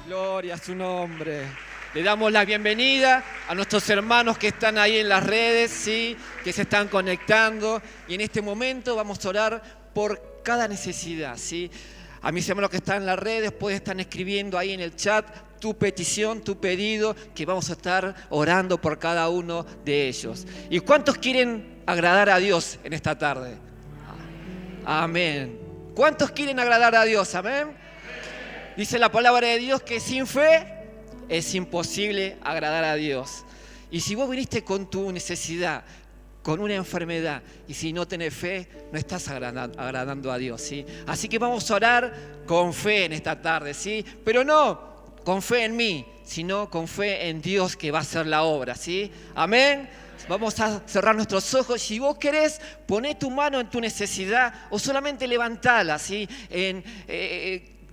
Gloria a su nombre. Le damos la bienvenida a nuestros hermanos que están ahí en las redes, ¿sí? Que se están conectando. Y en este momento vamos a orar por cada necesidad, ¿sí? A mis hermanos que están en las redes, pueden estar escribiendo ahí en el chat tu petición, tu pedido, que vamos a estar orando por cada uno de ellos. ¿Y cuántos quieren agradar a Dios en esta tarde? Amén. ¿Cuántos quieren agradar a Dios? Amén. Dice la palabra de Dios que sin fe es imposible agradar a Dios. Y si vos viniste con tu necesidad, con una enfermedad, y si no tenés fe, no estás agradando a Dios, ¿sí? Así que vamos a orar con fe en esta tarde, ¿sí? Pero no con fe en mí, sino con fe en Dios que va a hacer la obra, ¿sí? Amén. Vamos a cerrar nuestros ojos. Si vos querés, poné tu mano en tu necesidad o solamente levantala, ¿sí?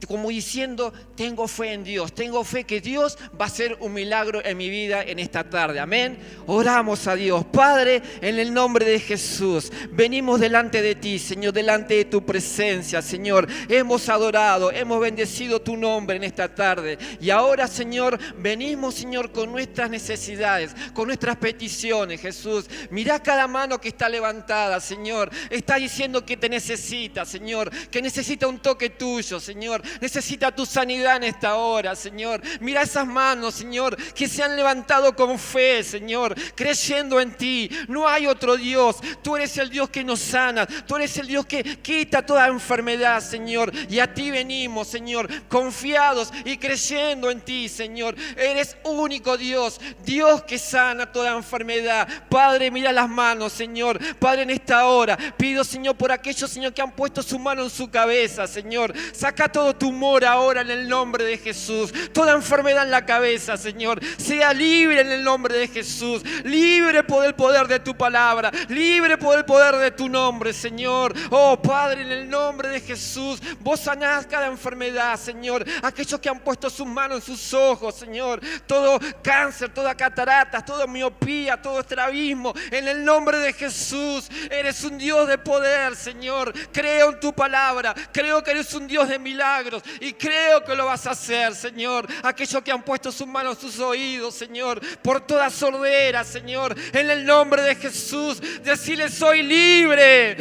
Como diciendo, tengo fe en Dios, tengo fe que Dios va a hacer un milagro en mi vida en esta tarde, amén. Oramos a Dios. Padre, en el nombre de Jesús, venimos delante de ti, Señor, delante de tu presencia, Señor. Hemos adorado, hemos bendecido tu nombre en esta tarde. Y ahora, Señor, venimos, Señor, con nuestras necesidades, con nuestras peticiones, Jesús. Mirá cada mano que está levantada, Señor. Está diciendo que te necesita, Señor, que necesita un toque tuyo, Señor. Necesita tu sanidad en esta hora, Señor. Mira esas manos, Señor, que se han levantado con fe, Señor, creyendo en ti. No hay otro Dios. Tú eres el Dios que nos sana. Tú eres el Dios que quita toda enfermedad, Señor. Y a ti venimos, Señor, confiados y creyendo en ti, Señor. Eres único Dios, Dios que sana toda enfermedad. Padre, mira las manos, Señor. Padre, en esta hora pido, Señor, por aquellos, Señor, que han puesto su mano en su cabeza, Señor. Saca todo tumor ahora en el nombre de Jesús. Toda enfermedad en la cabeza, Señor, sea libre en el nombre de Jesús. Libre por el poder de tu palabra. Libre por el poder de tu nombre, Señor. Oh Padre, en el nombre de Jesús, vos sanás cada enfermedad, Señor. Aquellos que han puesto sus manos en sus ojos, Señor. Todo cáncer, toda catarata, toda miopía, todo estrabismo, en el nombre de Jesús. Eres un Dios de poder, Señor. Creo en tu palabra. Creo que eres un Dios de milagros. Y creo que lo vas a hacer, Señor. Aquellos que han puesto sus manos en sus oídos, Señor, por toda sordera, Señor, en el nombre de Jesús, decirle: soy libre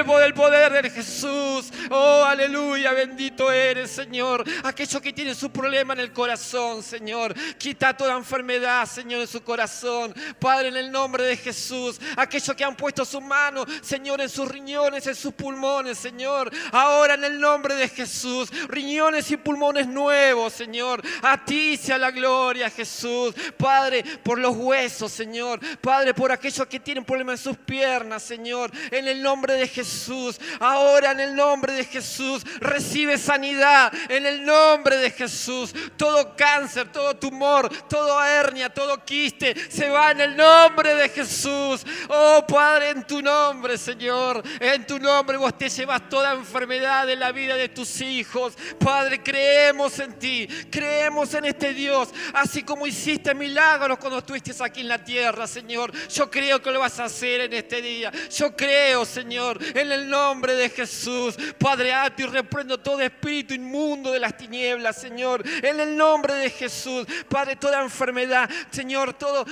por el poder de Jesús. Oh, aleluya, bendito eres, Señor. Aquellos que tienen su problema en el corazón, Señor, quita toda enfermedad, Señor, en su corazón, Padre, en el nombre de Jesús. Aquellos que han puesto sus manos, Señor, en sus riñones, en sus pulmones, Señor, ahora en el nombre de Jesús, riñones y pulmones nuevos, Señor. A ti sea la gloria, Jesús. Padre, por los huesos, Señor. Padre, por aquellos que tienen problemas en sus piernas, Señor. En el nombre de Jesús. Ahora en el nombre de Jesús. Recibe sanidad. En el nombre de Jesús. Todo cáncer, todo tumor, toda hernia, todo quiste, se va en el nombre de Jesús. Oh Padre, en tu nombre, Señor. En tu nombre vos te llevas toda enfermedad de la vida de tus hijos. Padre, creemos en ti, creemos en este Dios, así como hiciste milagros cuando estuviste aquí en la tierra, Señor. Yo creo que lo vas a hacer en este día. Yo creo, Señor, en el nombre de Jesús. Padre, ato y reprendo todo espíritu inmundo de las tinieblas, Señor, en el nombre de Jesús. Padre, toda enfermedad, Señor, todo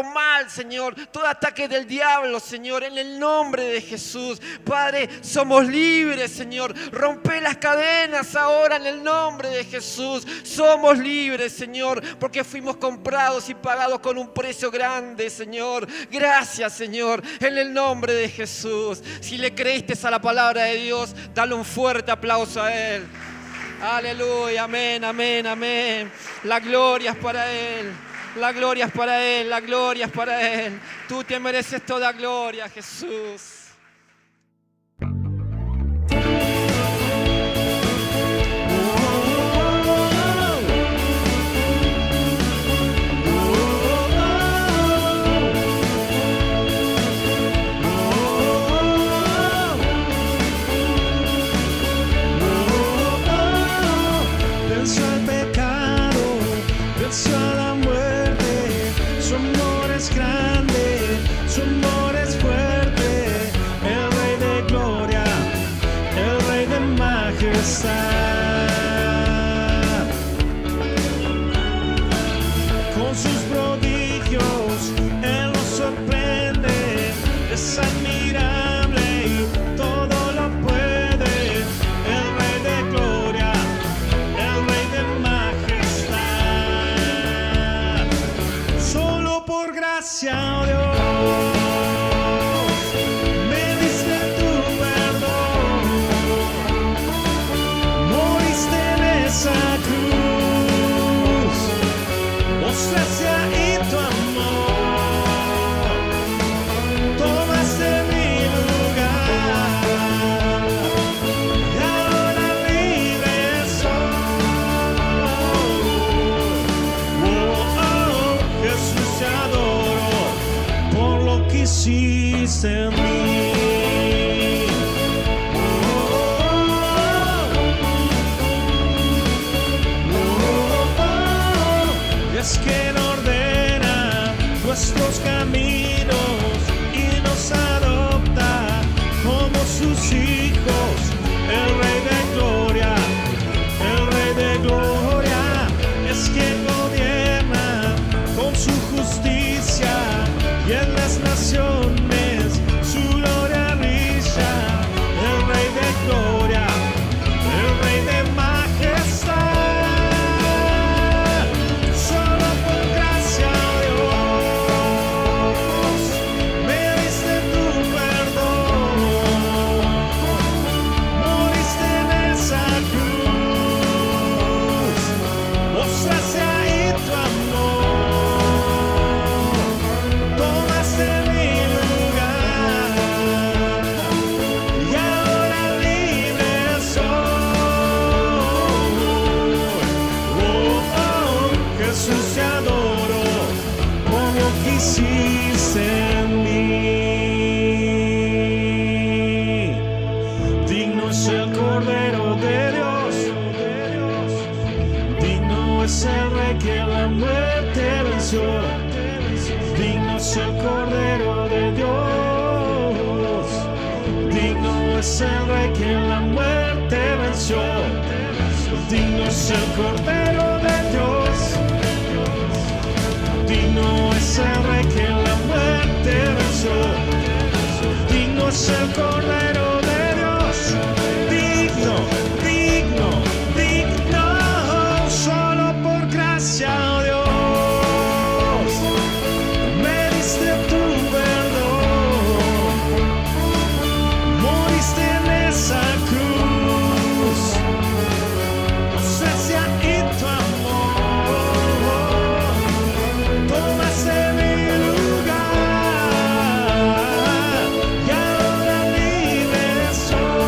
mal, Señor, todo ataque del diablo, Señor, en el nombre de Jesús. Padre, somos libres, Señor. Rompe las cadenas ahora en el nombre de Jesús. Somos libres, Señor, porque fuimos comprados y pagados con un precio grande, Señor. Gracias, Señor, en el nombre de Jesús. Si le creíste a la palabra de Dios, dale un fuerte aplauso a Él. Aleluya, amén, amén, amén. La gloria es para Él. La gloria es para Él, la gloria es para Él. Tú te mereces toda gloria, Jesús. Su amor es fuerte, el Rey de gloria, el Rey de majestad. es quien ordena nuestros caminos y nos adopta como sus hijos. El Rey de Gloria, el Rey de Gloria, es quien gobierna con su justicia y en las naciones su gloria brilla. El Rey de Gloria, el Rey de majestad, solo por gracia, Dios, me diste tu perdón, moriste en esa cruz, mostraste ahí tu amor, tomaste mi lugar y ahora libre soy. Jesús, te adoro como quisiste en mí. Digno es el Cordero de Dios, digno es el Rey que la muerte venció. Digno es el Cordero de Dios, digno es el Rey que la muerte venció. Digno es el Cordero de Dios, digno es el Rey que la muerte venció. Digno es el Cordero de Dios, digno, digno, digno, solo por gracia, oh Dios, me diste tu perdón, moriste en esa cruz, mostraste ahí tu amor, tomaste mi lugar y ahora libre soy.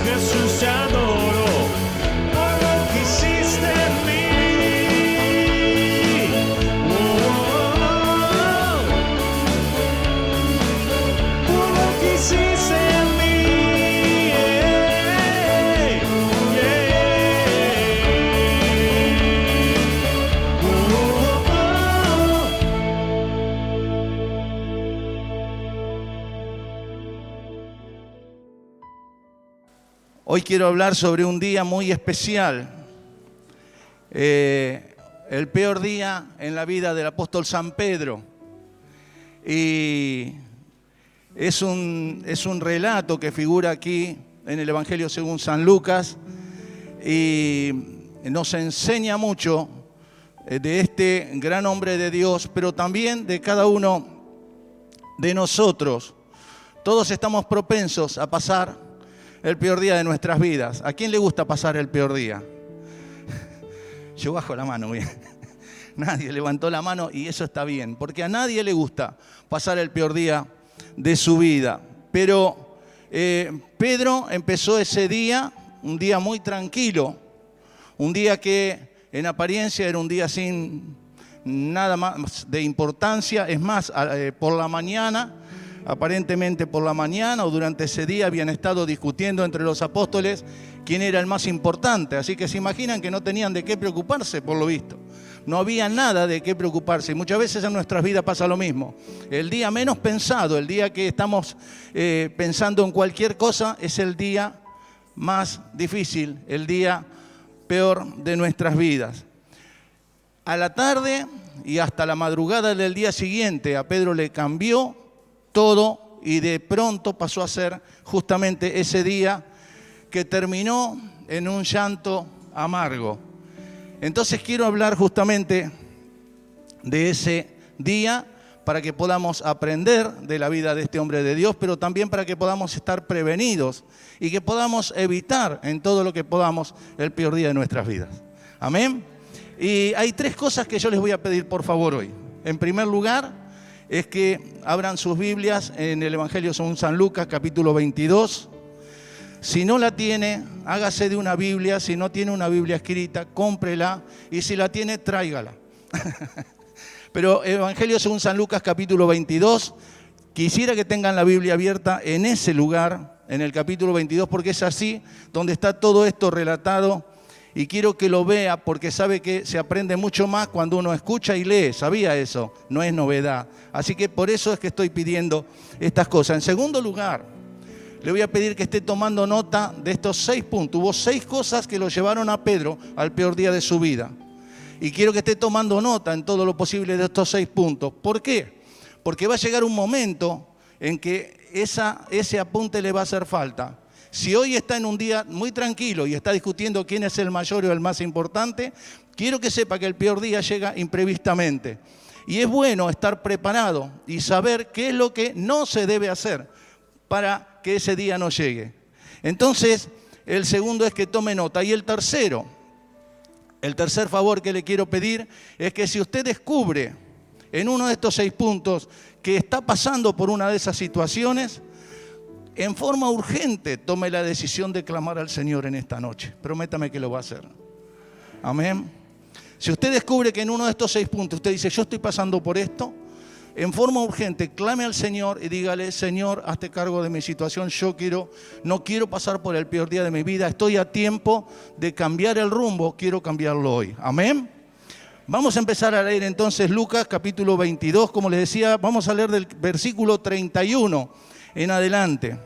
Jesús, te adoro por lo que hiciste en mí. Por lo que hiciste en mí. Hoy quiero hablar sobre un día muy especial, el peor día en la vida del apóstol San Pedro. Y es un relato que figura aquí en el Evangelio según San Lucas y nos enseña mucho de este gran hombre de Dios, pero también de cada uno de nosotros. Todos estamos propensos a pasar el peor día de nuestras vidas. ¿A quién le gusta pasar el peor día? Yo bajo la mano, bien. Nadie levantó la mano y eso está bien, porque a nadie le gusta pasar el peor día de su vida. Pero Pedro empezó ese día, un día muy tranquilo, un día que en apariencia era un día sin nada más de importancia. Es más, por la mañana, aparentemente por la mañana o durante ese día habían estado discutiendo entre los apóstoles quién era el más importante. Así que se imaginan que no tenían de qué preocuparse, por lo visto. No había nada de qué preocuparse. Y muchas veces en nuestras vidas pasa lo mismo. El día menos pensado, el día que estamos pensando en cualquier cosa, es el día más difícil, el día peor de nuestras vidas. A la tarde y hasta la madrugada del día siguiente a Pedro le cambió todo y de pronto pasó a ser justamente ese día que terminó en un llanto amargo. Entonces quiero hablar justamente de ese día para que podamos aprender de la vida de este hombre de Dios, pero también para que podamos estar prevenidos y que podamos evitar en todo lo que podamos el peor día de nuestras vidas. Amén. Y hay tres cosas que yo les voy a pedir por favor hoy. En primer lugar, es que abran sus Biblias en el Evangelio según San Lucas, capítulo 22. Si no la tiene, hágase de una Biblia. Si no tiene una Biblia escrita, cómprela. Y si la tiene, tráigala. Pero Evangelio según San Lucas, capítulo 22. Quisiera que tengan la Biblia abierta en ese lugar, en el capítulo 22, porque es así donde está todo esto relatado y quiero que lo vea porque sabe que se aprende mucho más cuando uno escucha y lee. ¿Sabía eso? No es novedad. Así que por eso es que estoy pidiendo estas cosas. En segundo lugar, le voy a pedir que esté tomando nota de estos 6 puntos. Hubo 6 cosas que lo llevaron a Pedro al peor día de su vida. Y quiero que esté tomando nota en todo lo posible de estos 6 puntos. ¿Por qué? Porque va a llegar un momento en que ese apunte le va a hacer falta. Si hoy está en un día muy tranquilo y está discutiendo quién es el mayor o el más importante, quiero que sepa que el peor día llega imprevistamente. Y es bueno estar preparado y saber qué es lo que no se debe hacer para que ese día no llegue. Entonces, el segundo es que tome nota. Y el tercer favor que le quiero pedir es que si usted descubre en uno de estos 6 puntos que está pasando por una de esas situaciones, en forma urgente tome la decisión de clamar al Señor en esta noche. Prométame que lo va a hacer. Amén. Si usted descubre que en uno de estos 6 puntos usted dice, yo estoy pasando por esto, en forma urgente clame al Señor y dígale, Señor, hazte cargo de mi situación. No quiero pasar por el peor día de mi vida. Estoy a tiempo de cambiar el rumbo. Quiero cambiarlo hoy. Amén. Vamos a empezar a leer entonces Lucas capítulo 22. Como les decía, vamos a leer del versículo 31 en adelante.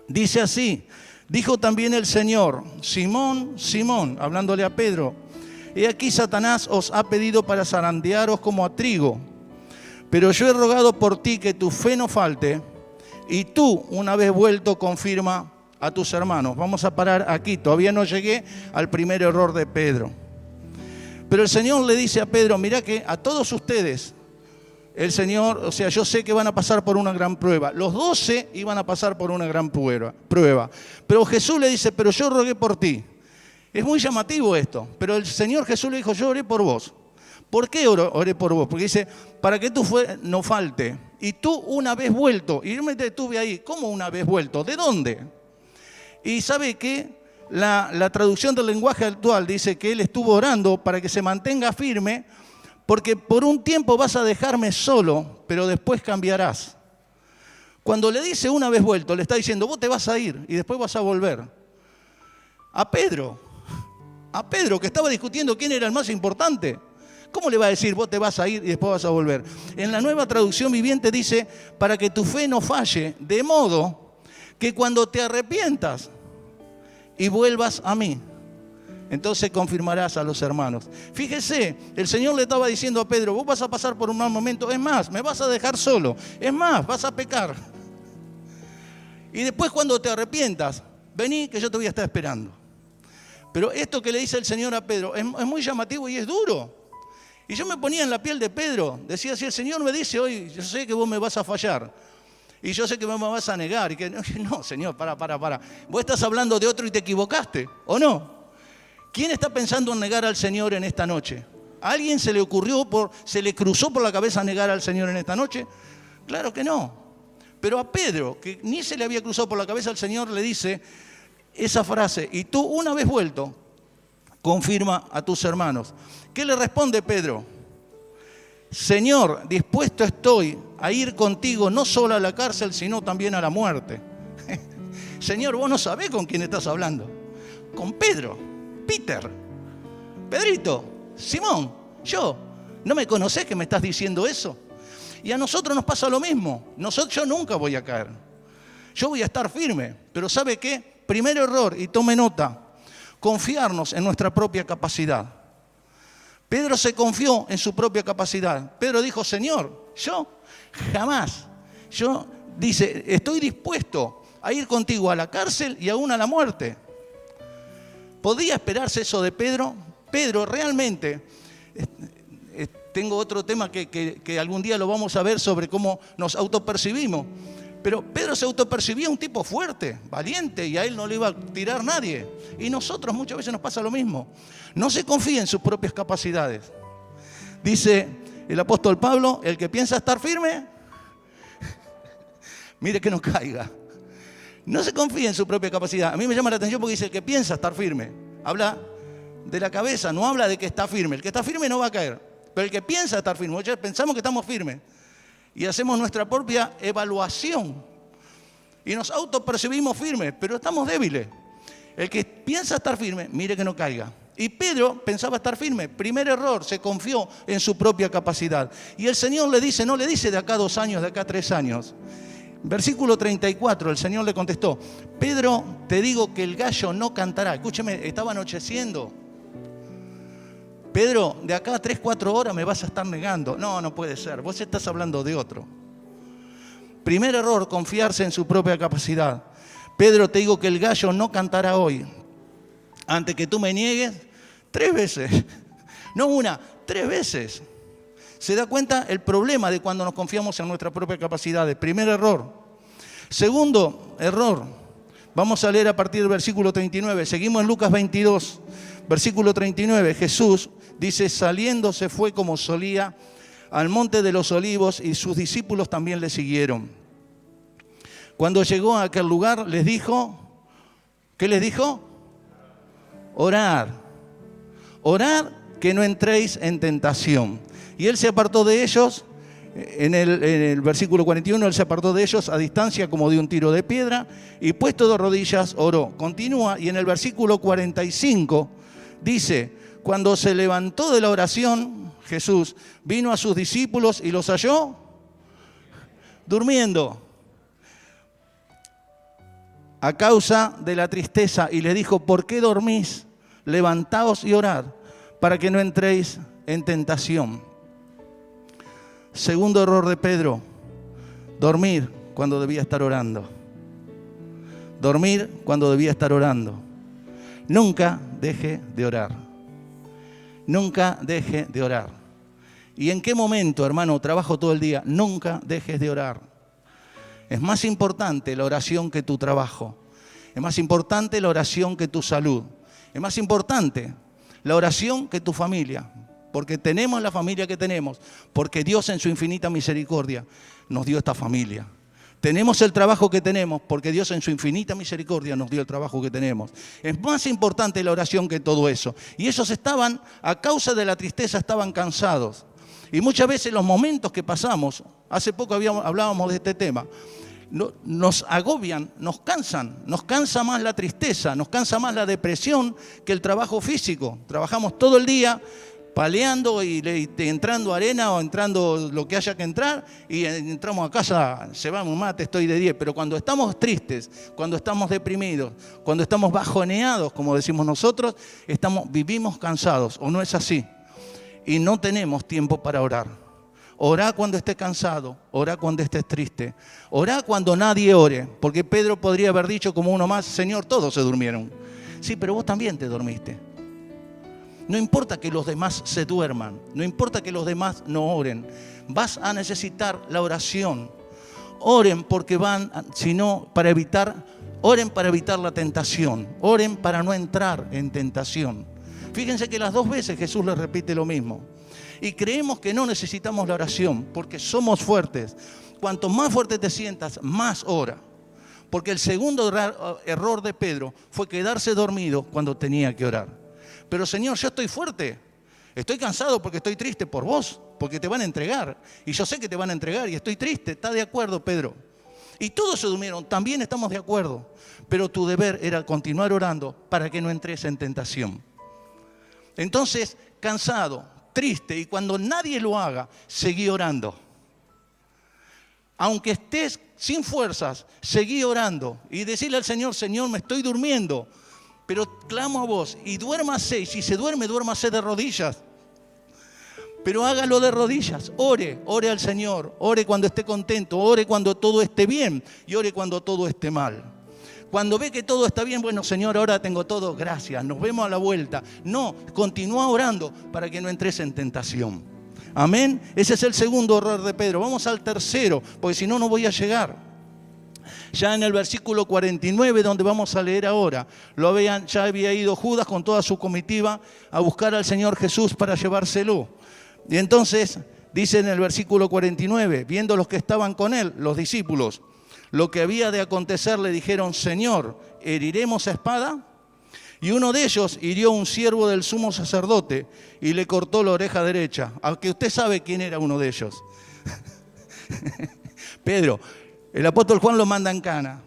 Dice así: dijo también el Señor, Simón, Simón, hablándole a Pedro, he aquí Satanás os ha pedido para zarandearos como a trigo, pero yo he rogado por ti que tu fe no falte, y tú, una vez vuelto, confirma a tus hermanos. Vamos a parar aquí, todavía no llegué al primer error de Pedro. Pero el Señor le dice a Pedro, mira que a todos ustedes, el Señor, o sea, yo sé que van a pasar por una gran prueba. Los 12 iban a pasar por una gran prueba. Pero Jesús le dice, pero yo rogué por ti. Es muy llamativo esto, pero el Señor Jesús le dijo, yo oré por vos. ¿Por qué oré por vos? Porque dice, para que tu fe no falte. Y tú una vez vuelto, y yo me detuve ahí, ¿cómo una vez vuelto? ¿De dónde? Y ¿sabe qué? La traducción del lenguaje actual dice que él estuvo orando para que se mantenga firme, porque por un tiempo vas a dejarme solo, pero después cambiarás. Cuando le dice una vez vuelto, le está diciendo, vos te vas a ir y después vas a volver. A Pedro que estaba discutiendo quién era el más importante. ¿Cómo le va a decir, vos te vas a ir y después vas a volver? En la Nueva Traducción Viviente dice, para que tu fe no falle, de modo que cuando te arrepientas y vuelvas a mí, entonces confirmarás a los hermanos. Fíjese, el Señor le estaba diciendo a Pedro, vos vas a pasar por un mal momento, es más, me vas a dejar solo, es más, vas a pecar. Y después cuando te arrepientas, vení que yo te voy a estar esperando. Pero esto que le dice el Señor a Pedro es muy llamativo y es duro. Y yo me ponía en la piel de Pedro, decía, si el Señor me dice hoy, yo sé que vos me vas a fallar, y yo sé que vos me vas a negar, y que no, Señor, para. Vos estás hablando de otro y te equivocaste, ¿o no? ¿Quién está pensando en negar al Señor en esta noche? ¿A alguien se le cruzó por la cabeza negar al Señor en esta noche? Claro que no. Pero a Pedro, que ni se le había cruzado por la cabeza, el Señor le dice esa frase, y tú una vez vuelto, confirma a tus hermanos. ¿Qué le responde Pedro? Señor, dispuesto estoy a ir contigo no solo a la cárcel, sino también a la muerte. Señor, vos no sabés con quién estás hablando. Con Pedro, Peter, Pedrito, Simón, yo. ¿No me conocés que me estás diciendo eso? Y a nosotros nos pasa lo mismo. Yo nunca voy a caer. Yo voy a estar firme. Pero ¿sabe qué? Primer error, y tome nota, confiarnos en nuestra propia capacidad. Pedro se confió en su propia capacidad. Pedro dijo, Señor, yo jamás. Dice, estoy dispuesto a ir contigo a la cárcel y aún a la muerte. ¿Podía esperarse eso de Pedro? Pedro realmente, tengo otro tema que algún día lo vamos a ver sobre cómo nos autopercibimos. Pero Pedro se autopercibía un tipo fuerte, valiente, y a él no le iba a tirar nadie. Y nosotros muchas veces nos pasa lo mismo. No se confía en sus propias capacidades. Dice el apóstol Pablo, el que piensa estar firme, mire que no caiga. No se confía en su propia capacidad. A mí me llama la atención porque dice el que piensa estar firme. Habla de la cabeza, no habla de que está firme. El que está firme no va a caer. Pero el que piensa estar firme, muchas veces pensamos que estamos firmes. Y hacemos nuestra propia evaluación. Y nos autopercibimos firmes, pero estamos débiles. El que piensa estar firme, mire que no caiga. Y Pedro pensaba estar firme. Primer error, se confió en su propia capacidad. Y el Señor le dice, no le dice de acá 2 años, de acá 3 años. Versículo 34, el Señor le contestó, Pedro, te digo que el gallo no cantará. Escúcheme, estaba anocheciendo. Pedro, de acá a 3-4 horas me vas a estar negando. No, no puede ser, vos estás hablando de otro. Primer error, confiarse en su propia capacidad. Pedro, te digo que el gallo no cantará hoy. Antes que tú me niegues, 3 veces. No 1, 3 veces. ¿Se da cuenta el problema de cuando nos confiamos en nuestra propia capacidad? Primer error. Segundo error. Vamos a leer a partir del versículo 39. Seguimos en Lucas 22, versículo 39. Jesús dice, saliendo se fue como solía al monte de los olivos y sus discípulos también le siguieron. Cuando llegó a aquel lugar les dijo, ¿qué les dijo? Orad. Orad que no entréis en tentación. Y él se apartó de ellos, en el versículo 41, él se apartó de ellos a distancia como de un tiro de piedra y puesto de rodillas oró. Continúa y en el versículo 45 dice, cuando se levantó de la oración, Jesús vino a sus discípulos y los halló durmiendo a causa de la tristeza y le dijo, ¿por qué dormís? Levantaos y orad para que no entréis en tentación. Segundo error de Pedro, dormir cuando debía estar orando. Dormir cuando debía estar orando. Nunca deje de orar. Nunca deje de orar. ¿Y en qué momento, hermano, trabajo todo el día? Nunca dejes de orar. Es más importante la oración que tu trabajo. Es más importante la oración que tu salud. Es más importante la oración que tu familia. Porque tenemos la familia que tenemos, porque Dios en su infinita misericordia nos dio esta familia. Tenemos el trabajo que tenemos, porque Dios en su infinita misericordia nos dio el trabajo que tenemos. Es más importante la oración que todo eso. Y ellos estaban, a causa de la tristeza, estaban cansados. Y muchas veces los momentos que pasamos, hace poco hablábamos de este tema, nos agobian, nos cansan, nos cansa más la tristeza, nos cansa más la depresión que el trabajo físico. Trabajamos todo el día paleando y entrando arena o entrando lo que haya que entrar y entramos a casa, se va un mate, estoy de 10. Pero cuando estamos tristes, cuando estamos deprimidos, cuando estamos bajoneados, como decimos nosotros, vivimos cansados, ¿o no es así? Y no tenemos tiempo para orar. Orá cuando estés cansado, orá cuando estés triste, orá cuando nadie ore, porque Pedro podría haber dicho como uno más, Señor, todos se durmieron. Sí, pero vos también te dormiste. No importa que los demás se duerman, no importa que los demás no oren, vas a necesitar la oración. Oren porque oren para evitar la tentación, oren para no entrar en tentación. Fíjense que las 2 veces Jesús les repite lo mismo. Y creemos que no necesitamos la oración porque somos fuertes. Cuanto más fuerte te sientas, más ora. Porque el segundo error de Pedro fue quedarse dormido cuando tenía que orar. Pero Señor, yo estoy fuerte, estoy cansado porque estoy triste por vos, porque te van a entregar. Y yo sé que te van a entregar y estoy triste. ¿Está de acuerdo, Pedro? Y todos se durmieron, también estamos de acuerdo. Pero tu deber era continuar orando para que no entres en tentación. Entonces, cansado, triste, y cuando nadie lo haga, seguí orando. Aunque estés sin fuerzas, seguí orando. Y decirle al Señor, Señor, me estoy durmiendo. Pero clamo a vos y duérmase, y si se duerme, duérmase de rodillas. Pero hágalo de rodillas, ore al Señor, ore cuando esté contento, ore cuando todo esté bien y ore cuando todo esté mal. Cuando ve que todo está bien, bueno, Señor, ahora tengo todo, gracias, nos vemos a la vuelta. No, continúa orando para que no entres en tentación. Amén. Ese es el segundo error de Pedro. Vamos al tercero, porque si no, no voy a llegar. Ya en el versículo 49, donde vamos a leer ahora, ya había ido Judas con toda su comitiva a buscar al Señor Jesús para llevárselo. Y entonces dice en el versículo 49, viendo los que estaban con él, los discípulos, lo que había de acontecer, le dijeron, Señor, ¿heriremos a espada? Y uno de ellos hirió a un siervo del sumo sacerdote y le cortó la oreja derecha. Aunque usted sabe quién era uno de ellos. Pedro. El apóstol Juan lo manda en cana.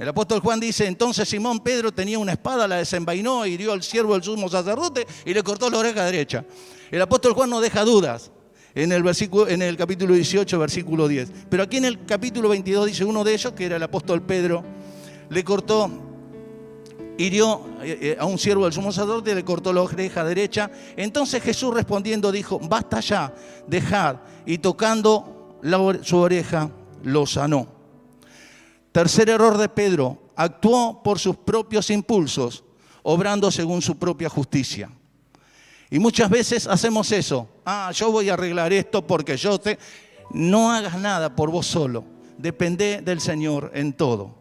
El apóstol Juan dice, entonces Simón Pedro tenía una espada, la desenvainó, hirió al siervo del sumo sacerdote y le cortó la oreja derecha. El apóstol Juan no deja dudas en el capítulo 18, versículo 10. Pero aquí en el capítulo 22 dice uno de ellos, que era el apóstol Pedro, le cortó, hirió a un siervo del sumo sacerdote y le cortó la oreja derecha. Entonces Jesús respondiendo dijo, basta ya, dejad. Y tocando su oreja, lo sanó. Tercer error de Pedro, actuó por sus propios impulsos, obrando según su propia justicia. Y muchas veces hacemos eso. Yo voy a arreglar esto porque yo sé. No hagas nada por vos solo. Depende del Señor en todo.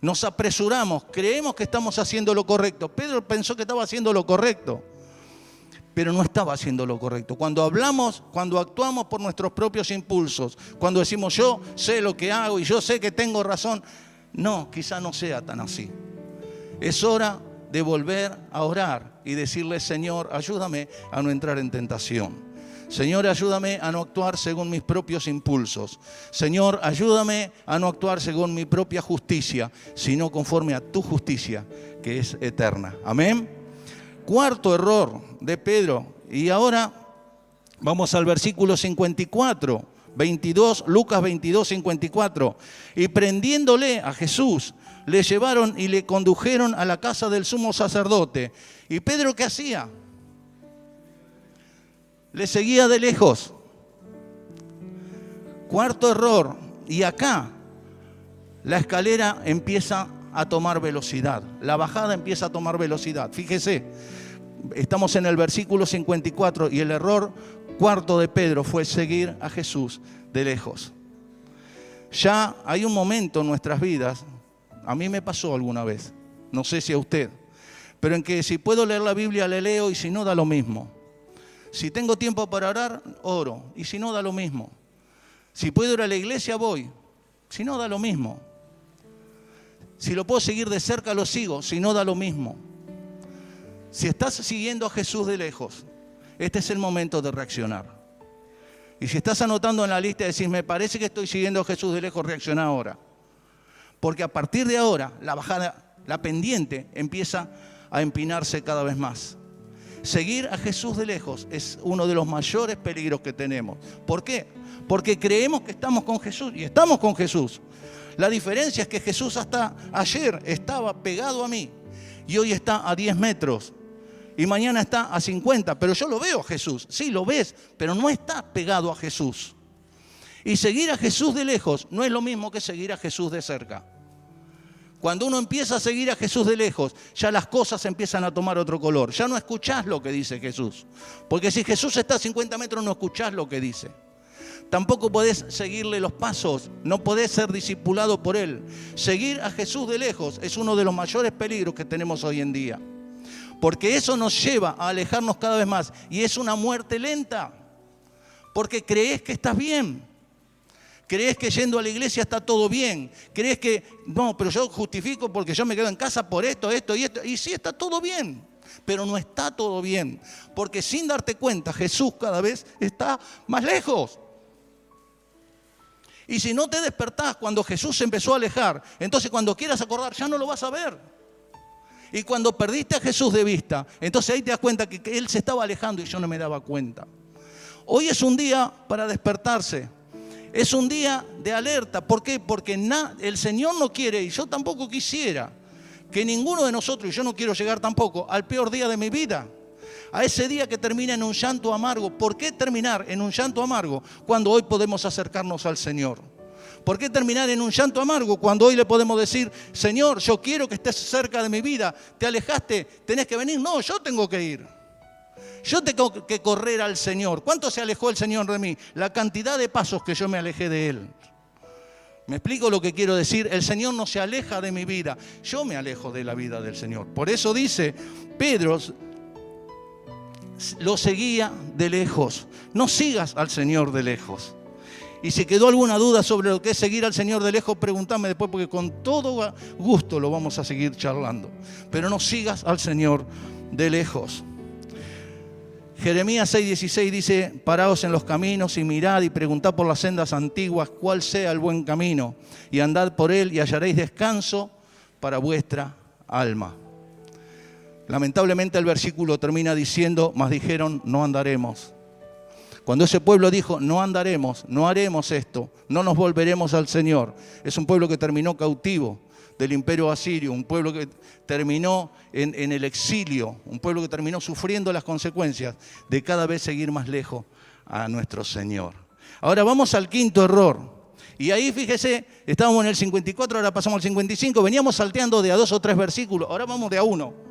Nos apresuramos, creemos que estamos haciendo lo correcto. Pedro pensó que estaba haciendo lo correcto, pero no estaba haciendo lo correcto. Cuando actuamos por nuestros propios impulsos, cuando decimos yo sé lo que hago y yo sé que tengo razón, no, quizá no sea tan así. Es hora de volver a orar y decirle, Señor, ayúdame a no entrar en tentación. Señor, ayúdame a no actuar según mis propios impulsos. Señor, ayúdame a no actuar según mi propia justicia, sino conforme a tu justicia, que es eterna. Amén. Cuarto error de Pedro. Y ahora vamos al versículo 54, 22, Lucas 22, 54. Y prendiéndole a Jesús, le llevaron y le condujeron a la casa del sumo sacerdote. ¿Y Pedro qué hacía? Le seguía de lejos. Cuarto error. Y acá la escalera empieza a tomar velocidad. La bajada empieza a tomar velocidad. Fíjese, estamos en el versículo 54 y el error cuarto de Pedro fue seguir a Jesús de lejos. Ya hay un momento en nuestras vidas, a mí me pasó alguna vez, no sé si a usted, pero en que si puedo leer la Biblia le leo y si no da lo mismo. Si tengo tiempo para orar, oro, y si no da lo mismo. Si puedo ir a la iglesia, voy, si no da lo mismo. Si lo puedo seguir de cerca, lo sigo, si no da lo mismo. Si estás siguiendo a Jesús de lejos, este es el momento de reaccionar. Y si estás anotando en la lista y decís, me parece que estoy siguiendo a Jesús de lejos, reacciona ahora. Porque a partir de ahora, la bajada, la pendiente, empieza a empinarse cada vez más. Seguir a Jesús de lejos es uno de los mayores peligros que tenemos. ¿Por qué? Porque creemos que estamos con Jesús y estamos con Jesús. La diferencia es que Jesús hasta ayer estaba pegado a mí y hoy está a 10 metros y mañana está a 50, pero yo lo veo a Jesús. Sí, lo ves, pero no está pegado a Jesús. Y seguir a Jesús de lejos no es lo mismo que seguir a Jesús de cerca. Cuando uno empieza a seguir a Jesús de lejos, ya las cosas empiezan a tomar otro color. Ya no escuchás lo que dice Jesús. Porque si Jesús está a 50 metros, no escuchás lo que dice. Tampoco podés seguirle los pasos, no podés ser discipulado por Él. Seguir a Jesús de lejos es uno de los mayores peligros que tenemos hoy en día. Porque eso nos lleva a alejarnos cada vez más. Y es una muerte lenta. Porque creés que estás bien. Crees que yendo a la iglesia está todo bien. Crees que, no, pero yo justifico porque yo me quedo en casa por esto y esto. Y sí, está todo bien. Pero no está todo bien. Porque sin darte cuenta, Jesús cada vez está más lejos. Y si no te despertás cuando Jesús se empezó a alejar, entonces cuando quieras acordar ya no lo vas a ver. Y cuando perdiste a Jesús de vista, entonces ahí te das cuenta que Él se estaba alejando y yo no me daba cuenta. Hoy es un día para despertarse. Es un día de alerta. ¿Por qué? Porque el Señor no quiere, y yo tampoco quisiera, que ninguno de nosotros, y yo no quiero llegar tampoco, al peor día de mi vida. A ese día que termina en un llanto amargo. ¿Por qué terminar en un llanto amargo cuando hoy podemos acercarnos al Señor? ¿Por qué terminar en un llanto amargo cuando hoy le podemos decir, Señor, yo quiero que estés cerca de mi vida, te alejaste, tenés que venir? No, yo tengo que ir. Yo tengo que correr al Señor. ¿Cuánto se alejó el Señor de mí? La cantidad de pasos que yo me alejé de Él. ¿Me explico lo que quiero decir? El Señor no se aleja de mi vida. Yo me alejo de la vida del Señor. Por eso dice, Pedro lo seguía de lejos. No sigas al Señor de lejos. Y si quedó alguna duda sobre lo que es seguir al Señor de lejos, pregúntame después, porque con todo gusto lo vamos a seguir charlando. Pero no sigas al Señor de lejos. Jeremías 6:16 dice, paraos en los caminos y mirad y preguntad por las sendas antiguas cuál sea el buen camino y andad por él y hallaréis descanso para vuestra alma. Lamentablemente el versículo termina diciendo, mas dijeron, no andaremos. Cuando ese pueblo dijo, no andaremos, no haremos esto, no nos volveremos al Señor. Es un pueblo que terminó cautivo del imperio asirio, un pueblo que terminó en el exilio, un pueblo que terminó sufriendo las consecuencias de cada vez seguir más lejos a nuestro Señor. Ahora vamos al quinto error. Y ahí fíjese, estábamos en el 54, ahora pasamos al 55, veníamos salteando de a 2 o 3 versículos, ahora vamos de a 1.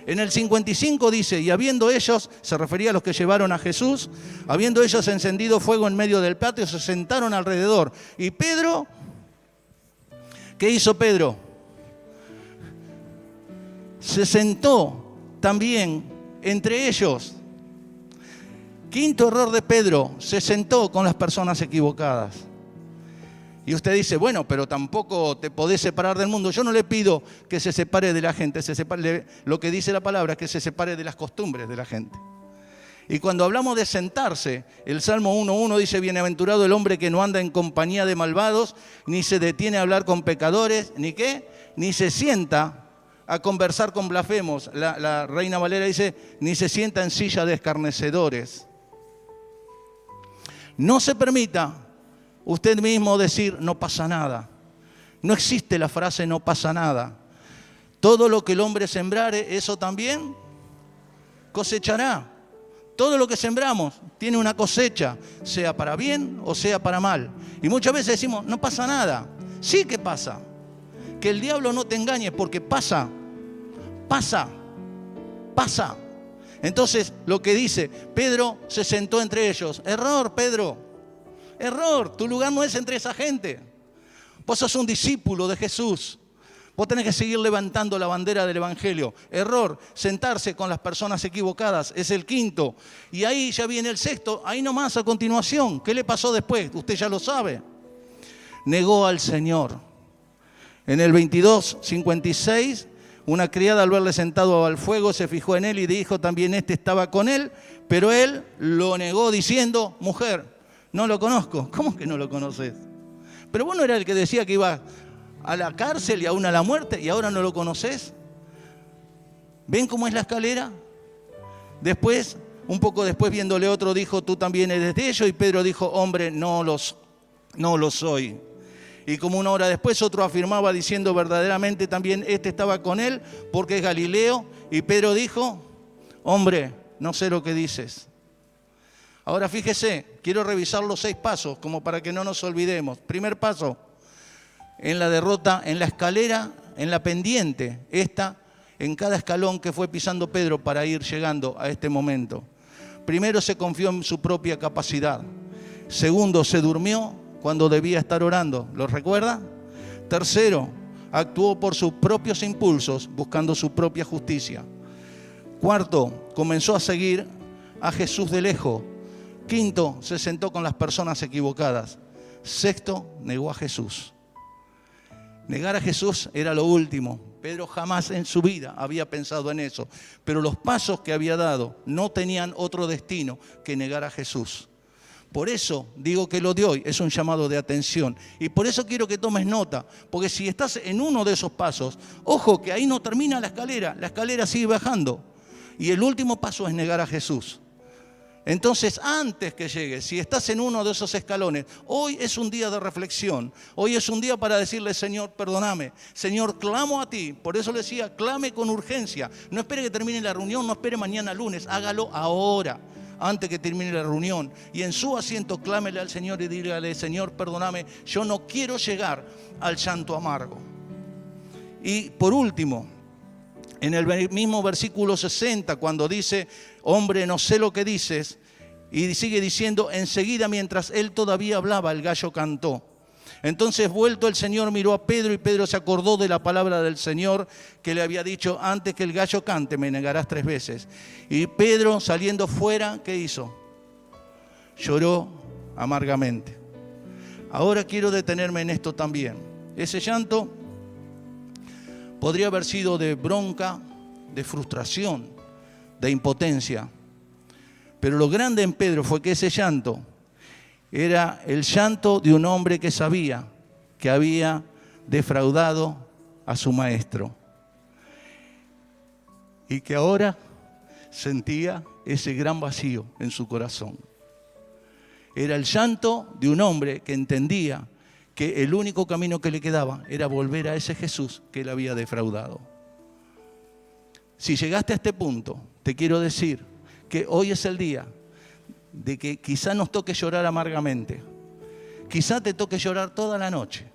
En el 55 dice, y habiendo ellos, se refería a los que llevaron a Jesús, habiendo ellos encendido fuego en medio del patio, se sentaron alrededor. Y Pedro, ¿qué hizo Pedro? Se sentó también entre ellos. Quinto error de Pedro, se sentó con las personas equivocadas. Y usted dice, bueno, pero tampoco te podés separar del mundo. Yo no le pido que se separe de la gente, lo que dice la palabra es que se separe de las costumbres de la gente. Y cuando hablamos de sentarse, el Salmo 1.1 dice, bienaventurado el hombre que no anda en compañía de malvados, ni se detiene a hablar con pecadores, ni qué, ni se sienta a conversar con blasfemos. La Reina Valera dice, ni se sienta en silla de escarnecedores. No se permita usted mismo decir, no pasa nada. No existe la frase, no pasa nada. Todo lo que el hombre sembrare, eso también cosechará. Todo lo que sembramos tiene una cosecha, sea para bien o sea para mal. Y muchas veces decimos, no pasa nada. Sí que pasa. Que el diablo no te engañe, porque pasa. Entonces, lo que dice, Pedro se sentó entre ellos. Error, Pedro. Error, tu lugar no es entre esa gente. Vos sos un discípulo de Jesús. Vos tenés que seguir levantando la bandera del Evangelio. Error, sentarse con las personas equivocadas, es el quinto. Y ahí ya viene el sexto, ahí nomás a continuación. ¿Qué le pasó después? Usted ya lo sabe. Negó al Señor. En el 22:56, una criada al verle sentado al fuego se fijó en él y dijo también estaba con él, pero él lo negó diciendo, mujer, no lo conozco. ¿Cómo que no lo conoces? Pero vos no eras el que decía que iba a la cárcel y aún a la muerte y ahora no lo conoces. ¿Ven cómo es la escalera? Después, un poco después viéndole otro dijo, tú también eres de ellos. Y Pedro dijo, hombre, no lo soy. Y como una hora después otro afirmaba diciendo verdaderamente también estaba con él porque es Galileo. Y Pedro dijo, hombre, no sé lo que dices. Ahora fíjese, quiero revisar los 6 pasos como para que no nos olvidemos. Primer paso, en la derrota, en la escalera, en la pendiente, en cada escalón que fue pisando Pedro para ir llegando a este momento. Primero se confió en su propia capacidad. Segundo, se durmió cuando debía estar orando. ¿Lo recuerda? Tercero, actuó por sus propios impulsos, buscando su propia justicia. Cuarto, comenzó a seguir a Jesús de lejos. Quinto, se sentó con las personas equivocadas. Sexto, negó a Jesús. Negar a Jesús era lo último. Pedro jamás en su vida había pensado en eso. Pero los pasos que había dado no tenían otro destino que negar a Jesús. Por eso digo que lo de hoy es un llamado de atención. Y por eso quiero que tomes nota. Porque si estás en uno de esos pasos, ojo que ahí no termina la escalera sigue bajando. Y el último paso es negar a Jesús. Entonces, antes que llegues, si estás en uno de esos escalones, hoy es un día de reflexión. Hoy es un día para decirle, Señor, perdóname. Señor, clamo a ti. Por eso le decía, clame con urgencia. No espere que termine la reunión, no espere mañana lunes. Hágalo ahora, antes que termine la reunión. Y en su asiento, clámele al Señor y dígale, Señor, perdóname. Yo no quiero llegar al llanto amargo. Y por último, en el mismo versículo 60, cuando dice, hombre, no sé lo que dices, y sigue diciendo, enseguida mientras él todavía hablaba, el gallo cantó. Entonces, vuelto el Señor, miró a Pedro, y Pedro se acordó de la palabra del Señor que le había dicho, antes que el gallo cante, me negarás 3 veces. Y Pedro, saliendo fuera, ¿qué hizo? Lloró amargamente. Ahora quiero detenerme en esto también. Ese llanto podría haber sido de bronca, de frustración, de impotencia. Pero lo grande en Pedro fue que ese llanto era el llanto de un hombre que sabía que había defraudado a su maestro. Y que ahora sentía ese gran vacío en su corazón. Era el llanto de un hombre que entendía que el único camino que le quedaba era volver a ese Jesús que él había defraudado. Si llegaste a este punto, te quiero decir que hoy es el día de que quizá nos toque llorar amargamente. Quizá te toque llorar toda la noche.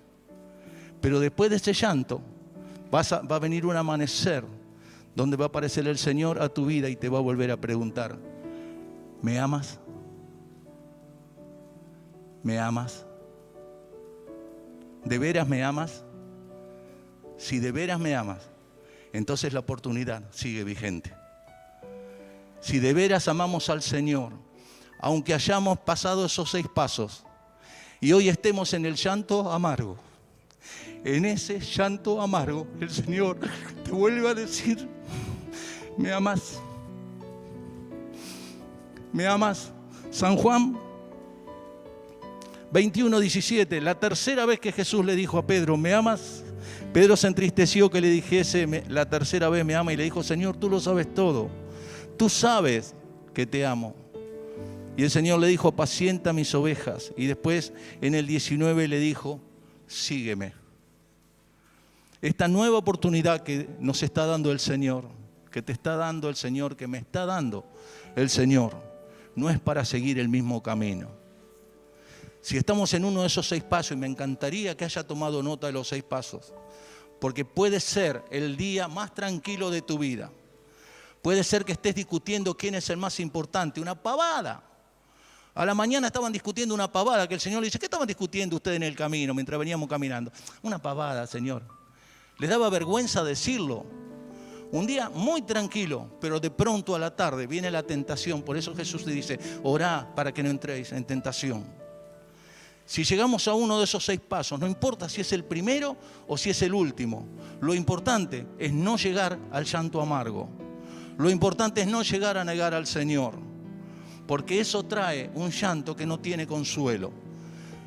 Pero después de ese llanto va a venir un amanecer donde va a aparecer el Señor a tu vida y te va a volver a preguntar: ¿me amas? ¿Me amas? ¿De veras me amas? Si de veras me amas, entonces la oportunidad sigue vigente. Si de veras amamos al Señor, aunque hayamos pasado esos 6 pasos y hoy estemos en el llanto amargo, en ese llanto amargo el Señor te vuelve a decir: ¿me amas? ¿Me amas? San Juan 21:17, la tercera vez que Jesús le dijo a Pedro: ¿me amas? Pedro se entristeció que le dijese la tercera vez: ¿me ama? Y le dijo: Señor, tú lo sabes todo. Tú sabes que te amo. Y el Señor le dijo: apacienta mis ovejas. Y después en el 19 le dijo: sígueme. Esta nueva oportunidad que nos está dando el Señor, que te está dando el Señor, que me está dando el Señor, no es para seguir el mismo camino. Si estamos en uno de esos 6 pasos, y me encantaría que haya tomado nota de los 6 pasos, porque puede ser el día más tranquilo de tu vida. Puede ser que estés discutiendo quién es el más importante, una pavada. A la mañana estaban discutiendo una pavada, que el Señor le dice: ¿qué estaban discutiendo ustedes en el camino mientras veníamos caminando? Una pavada, Señor. Les daba vergüenza decirlo. Un día muy tranquilo, pero de pronto a la tarde viene la tentación. Por eso Jesús te dice: orá para que no entréis en tentación. Si llegamos a uno de esos 6 pasos, no importa si es el primero o si es el último. Lo importante es no llegar al llanto amargo. Lo importante es no llegar a negar al Señor. Porque eso trae un llanto que no tiene consuelo.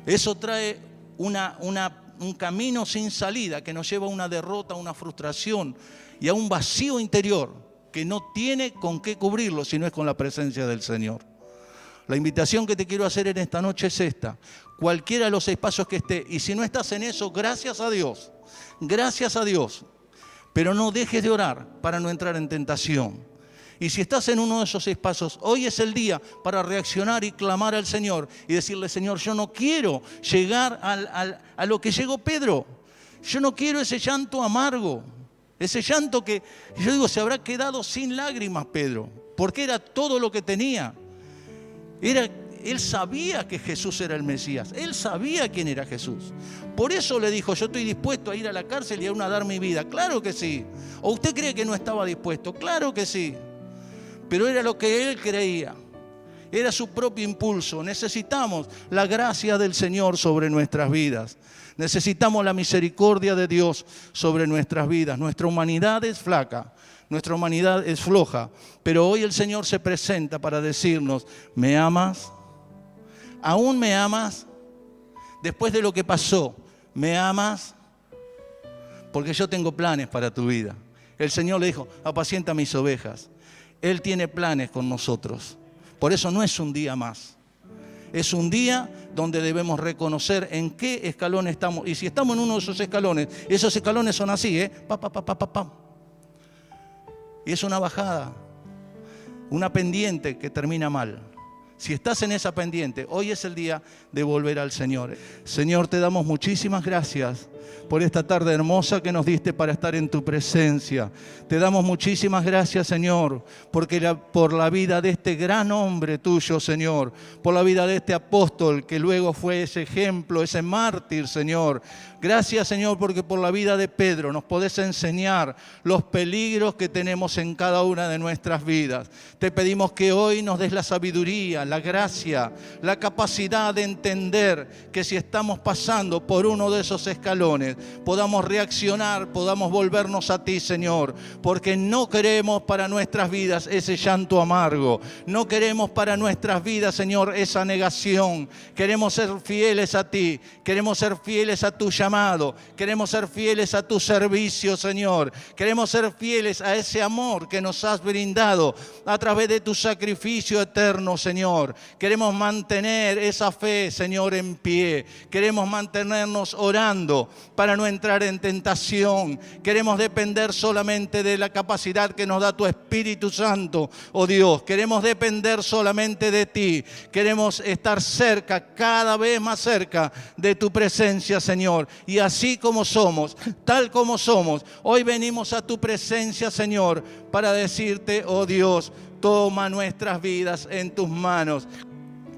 Eso trae un camino sin salida que nos lleva a una derrota, a una frustración y a un vacío interior que no tiene con qué cubrirlo si no es con la presencia del Señor. La invitación que te quiero hacer en esta noche es esta: cualquiera de los 6 pasos que esté, y si no estás en eso, gracias a Dios, pero no dejes de orar para no entrar en tentación. Y si estás en uno de esos 6 pasos, hoy es el día para reaccionar y clamar al Señor y decirle: Señor, yo no quiero llegar a lo que llegó Pedro. Yo no quiero ese llanto amargo, ese llanto que, yo digo, se habrá quedado sin lágrimas Pedro, porque era todo lo que tenía. Él sabía que Jesús era el Mesías. Él sabía quién era Jesús. Por eso le dijo: yo estoy dispuesto a ir a la cárcel y aún a dar mi vida. Claro que sí. ¿O usted cree que no estaba dispuesto? Claro que sí. Pero era lo que él creía. Era su propio impulso. Necesitamos la gracia del Señor sobre nuestras vidas. Necesitamos la misericordia de Dios sobre nuestras vidas. Nuestra humanidad es flaca. Nuestra humanidad es floja, pero hoy el Señor se presenta para decirnos: ¿me amas? ¿Aún me amas? Después de lo que pasó, ¿me amas? Porque yo tengo planes para tu vida. El Señor le dijo: apacienta mis ovejas. Él tiene planes con nosotros. Por eso no es un día más. Es un día donde debemos reconocer en qué escalón estamos. Y si estamos en uno de esos escalones son así, Y es una bajada, una pendiente que termina mal. Si estás en esa pendiente, hoy es el día de volver al Señor. Señor, te damos muchísimas gracias por esta tarde hermosa que nos diste para estar en tu presencia. Te damos muchísimas gracias, Señor, porque por la vida de este gran hombre tuyo, Señor, por la vida de este apóstol que luego fue ese ejemplo, ese mártir, Señor. Gracias, Señor, porque por la vida de Pedro nos podés enseñar los peligros que tenemos en cada una de nuestras vidas. Te pedimos que hoy nos des la sabiduría, la gracia, la capacidad de entender que si estamos pasando por uno de esos escalones, corazones podamos reaccionar, podamos volvernos a ti, Señor, porque no queremos para nuestras vidas ese llanto amargo, no queremos para nuestras vidas, Señor, esa negación. Queremos ser fieles a ti, queremos ser fieles a tu llamado, queremos ser fieles a tu servicio, Señor, queremos ser fieles a ese amor que nos has brindado a través de tu sacrificio eterno, Señor. Queremos mantener esa fe, Señor, en pie. Queremos mantenernos orando para no entrar en tentación. Queremos depender solamente de la capacidad que nos da tu Espíritu Santo, oh Dios. Queremos depender solamente de ti. Queremos estar cerca, cada vez más cerca de tu presencia, Señor. Y así como somos, tal como somos, hoy venimos a tu presencia, Señor, para decirte, oh Dios, toma nuestras vidas en tus manos.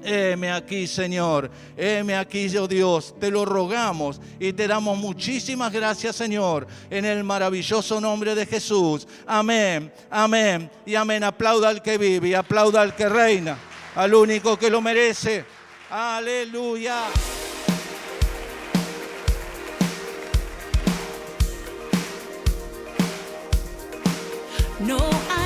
Heme aquí, Señor, heme aquí, oh Dios, te lo rogamos y te damos muchísimas gracias, Señor, en el maravilloso nombre de Jesús. Amén, amén y amén. Aplauda al que vive y aplauda al que reina, al único que lo merece. Aleluya. No hay